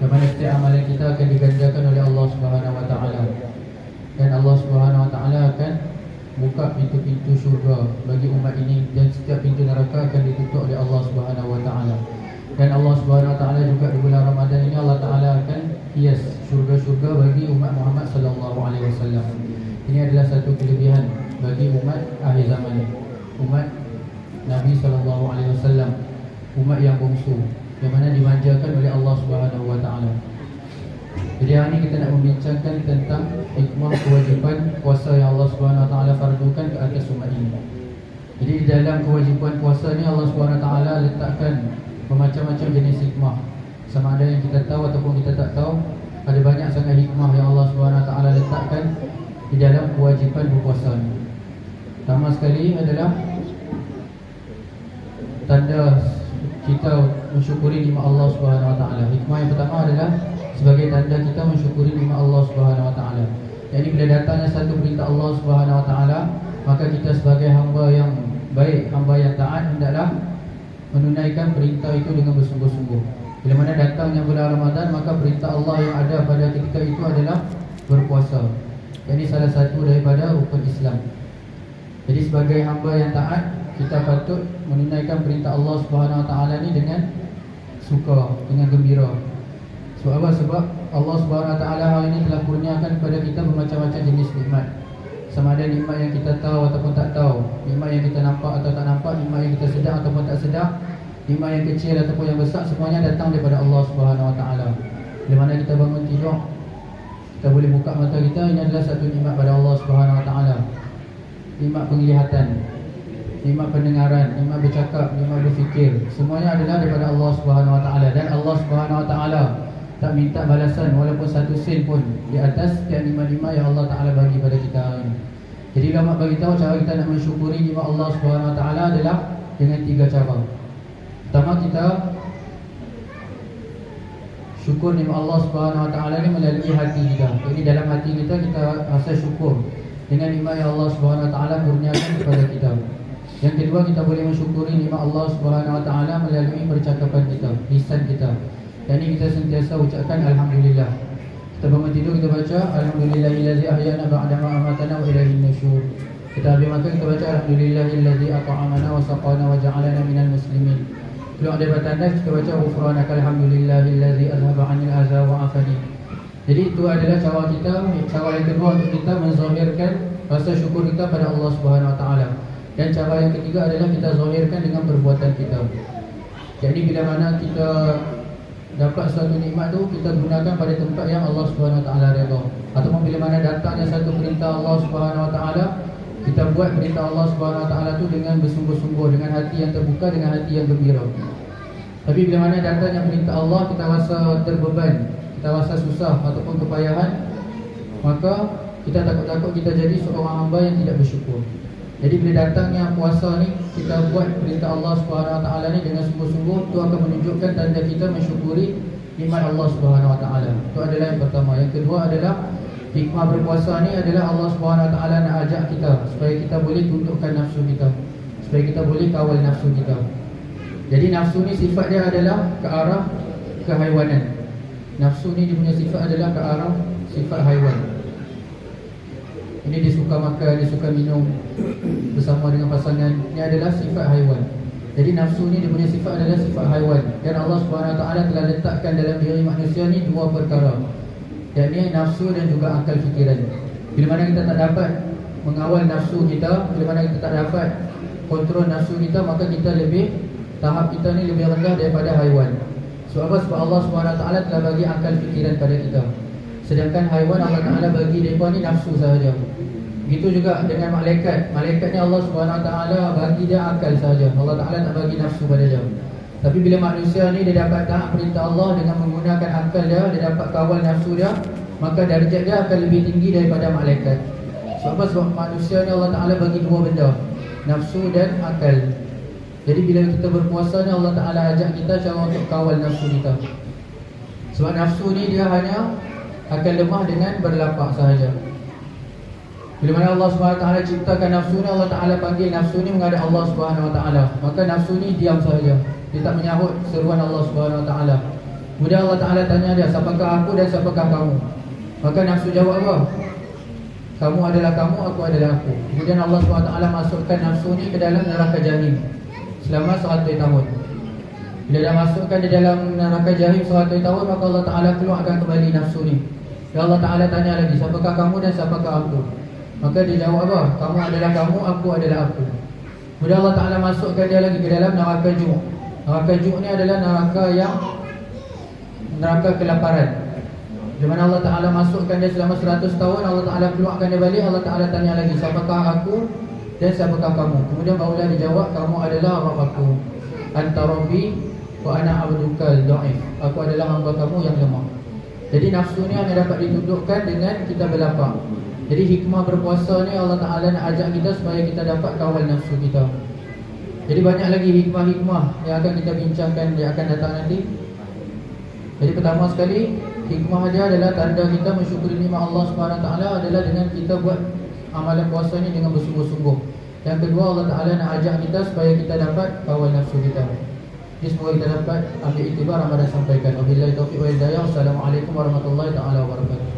Yang mana setiap amalan kita akan diganjakan oleh Allah Subhanahu Wa Taala. Dan Allah Subhanahu Wa Taala akan buka pintu-pintu syurga bagi umat ini, dan setiap pintu neraka akan ditutup oleh Allah Subhanahu Wa Taala. Dan Allah Subhanahu Wa Taala juga di bulan Ramadan ini Allah Taala akan hias syurga-syurga bagi umat Muhammad sallallahu alaihi wasallam. Ini adalah satu kelebihan bagi umat akhir zaman, umat Nabi sallallahu alaihi wasallam, umat yang bungsu, yang mana dimanjakan oleh Allah Subhanahu Wa Taala. Jadi hari ini kita nak membincangkan tentang hikmah kewajipan puasa yang Allah Subhanahu Wa Taala fardukan ke atas umat ini. Jadi di dalam kewajipan puasa ni Allah Subhanahu Wa Taala letakkan bermacam-macam jenis hikmah. Sama ada yang kita tahu ataupun kita tak tahu, ada banyak sangat hikmah yang Allah Subhanahu Wa Taala letakkan di dalam kewajipan berpuasa ni. Pertama sekali adalah tanda kita mensyukuri nikmat Allah Subhanahu Wa Taala. Hikmah yang pertama adalah sebagai tanda kita mensyukuri nikmat Allah Subhanahu Wa Taala. Jadi bila datangnya satu perintah Allah Subhanahu Wa Taala, maka kita sebagai hamba yang baik, hamba yang taat, hendaklah menunaikan perintah itu dengan bersungguh-sungguh. Bila mana datangnya bulan Ramadan, maka perintah Allah yang ada pada ketika itu adalah berpuasa. Ini salah satu daripada rukun Islam. Jadi sebagai hamba yang taat, kita patut menunaikan perintah Allah Subhanahu Wa Taala ni dengan suka, dengan gembira. Sebab apa? Sebab Allah Subhanahu Wa Taala hari ini telah kurniakan kepada kita bermacam-macam jenis nikmat. Sama ada nikmat yang kita tahu ataupun tak tahu, nikmat yang kita nampak atau tak nampak, nikmat yang kita sedar ataupun tak sedar, nikmat yang kecil ataupun yang besar, semuanya datang daripada Allah Subhanahu Wa Taala. Bila mana kita bangun tidur, kita boleh buka mata kita, ini adalah satu nikmat pada Allah Subhanahu Wa Taala. Nikmat penglihatan, nikmat pendengaran, nikmat bercakap, nikmat berfikir, semuanya adalah daripada Allah Subhanahu Wa Taala. Dan Allah Subhanahu Wa Taala tak minta balasan walaupun satu sen pun di atas setiap nikmat-nikmat yang Allah Taala bagi pada kita hari ini. Jadi ulama bagi tahu cara kita nak mensyukuri nikmat Allah Subhanahu Wa Taala adalah dengan 3 cara. Pertama, kita syukur nikmat Allah Subhanahu Wa Taala ni melalui hati kita. Jadi dalam hati kita rasa syukur dengan nikmat yang Allah Subhanahu Wa Taala kurniakan kepada kita. Yang kedua, kita boleh mensyukuri nikmat Allah Subhanahu Wa Taala melalui percakapan kita, lisan kita. Dan ini kita sentiasa ucapkan alhamdulillah. Kita bangun tidur kita baca alhamdulillahillazi ahyana ba'da ma amatana wa ilaihin nusyur. Kita habis makan kita baca alhamdulillahillazi at'amana wa saqana wa ja'alana minal muslimin. Keluar daripada tandas kita baca ghufranaka alhamdulillahillazi azhaba 'anil adza wa afani. Jadi itu adalah cara kita, cara yang kedua untuk kita menzahirkan rasa syukur kita pada Allah Subhanahu Wa Taala. Dan cara yang ketiga adalah kita zahirkan dengan perbuatan kita. Jadi bila mana kita dapat suatu nikmat tu, kita gunakan pada tempat yang Allah Subhanahu Wa Taala redha. Ataupun bila mana datangnya satu perintah Allah Subhanahu Wa Taala, kita buat perintah Allah Subhanahu Wa Taala tu dengan bersungguh-sungguh, dengan hati yang terbuka, dengan hati yang gembira. Tapi bila mana datangnya perintah Allah, kita rasa terbeban, kita rasa susah ataupun kepayahan, maka kita takut-takut kita jadi seorang hamba yang tidak bersyukur. Jadi bila datangnya puasa ni, kita buat perintah Allah Subhanahu Wa Taala ni dengan sungguh-sungguh, itu akan menunjukkan tanda kita mensyukuri nikmat Allah Subhanahu Wa Taala. Itu adalah yang pertama. Yang kedua adalah hikmah berpuasa ni adalah Allah Subhanahu Wa Taala nak ajak kita supaya kita boleh tundukkan nafsu kita, supaya kita boleh kawal nafsu kita. Jadi nafsu ni sifat dia adalah ke arah kehaiwanan. Nafsu ni dia punya sifat adalah ke arah sifat haiwan. Ini dia suka makan, dia suka minum bersama dengan pasangan. Ini adalah sifat haiwan. Jadi nafsu ni dia punya sifat adalah sifat haiwan. Dan Allah Subhanahu Wa Taala telah letakkan dalam diri manusia ni 2 perkara, yakni nafsu dan juga akal fikiran. Bila mana kita tak dapat mengawal nafsu kita, bila mana kita tak dapat kontrol nafsu kita, maka kita tahap kita ni lebih rendah daripada haiwan. Sebab apa? Sebab Allah Subhanahu Wa Taala telah bagi akal fikiran pada kita. Sedangkan haiwan Allah Ta'ala bagi mereka ni nafsu sahaja. Begitu juga dengan malaikat. Malaikat ni Allah Subhanahu Wa Taala bagi dia akal sahaja. Allah Ta'ala tak bagi nafsu pada dia. Tapi bila manusia ni dia dapat taat perintah Allah dengan menggunakan akal dia, dia dapat kawal nafsu dia, maka darjat dia akan lebih tinggi daripada malaikat. Sebab apa? Sebab manusia ni Allah Ta'ala bagi 2 benda, nafsu dan akal. Jadi bila kita berpuasa ni, Allah Ta'ala ajak kita cara untuk kawal nafsu kita. Sebab nafsu ni dia hanya akan lemah dengan berlapak sahaja. Bila mana Allah SWT ciptakan nafsu ni, Allah Ta'ala panggil nafsu ni menghadap Allah SWT. Maka nafsu ni diam sahaja, dia tak menyahut seruan Allah SWT. Kemudian Allah Ta'ala tanya dia, siapakah aku dan siapakah kamu? Maka nafsu jawab apa? Kamu adalah kamu, aku adalah aku. Kemudian Allah SWT masukkan nafsu ni ke dalam neraka jahim selama 100 tahun. Bila dah masukkan di dalam neraka jahim 100 tahun, maka Allah Ta'ala keluarkan kembali nafsu ni. Dan Allah Ta'ala tanya lagi, siapakah kamu dan siapakah aku? Maka dia jawab apa? Kamu adalah kamu, aku adalah aku. Kemudian Allah Ta'ala masukkan dia lagi ke dalam neraka ju'. Neraka ju' ni adalah neraka kelaparan. Di mana Allah Ta'ala masukkan dia selama 100 tahun, Allah Ta'ala keluarkan dia balik. Allah Ta'ala tanya lagi, siapakah aku dan siapakah kamu? Kemudian barulah dijawab, kamu adalah Rabb aku, anta Rabbi wa ana abduka dhaif. Aku adalah hamba kamu yang lemah. Jadi nafsu ni hanya dapat ditundukkan dengan kita berlapar. Jadi hikmah berpuasa ni Allah Ta'ala nak ajak kita supaya kita dapat kawal nafsu kita. Jadi banyak lagi hikmah-hikmah yang akan kita bincangkan yang akan datang nanti. Jadi pertama sekali, hikmah dia adalah tanda kita mensyukuri nikmat Allah Subhanahu Wa Taala adalah dengan kita buat amalan puasa ni dengan bersungguh-sungguh. Yang kedua, Allah Ta'ala nak ajak kita supaya kita dapat kawal nafsu kita. Jadi semoga kita dapat ambil iktibar Ramadan sampaikan. Wabillahi taufiq wal hidayah. Wassalamualaikum warahmatullahi taala wabarakatuh.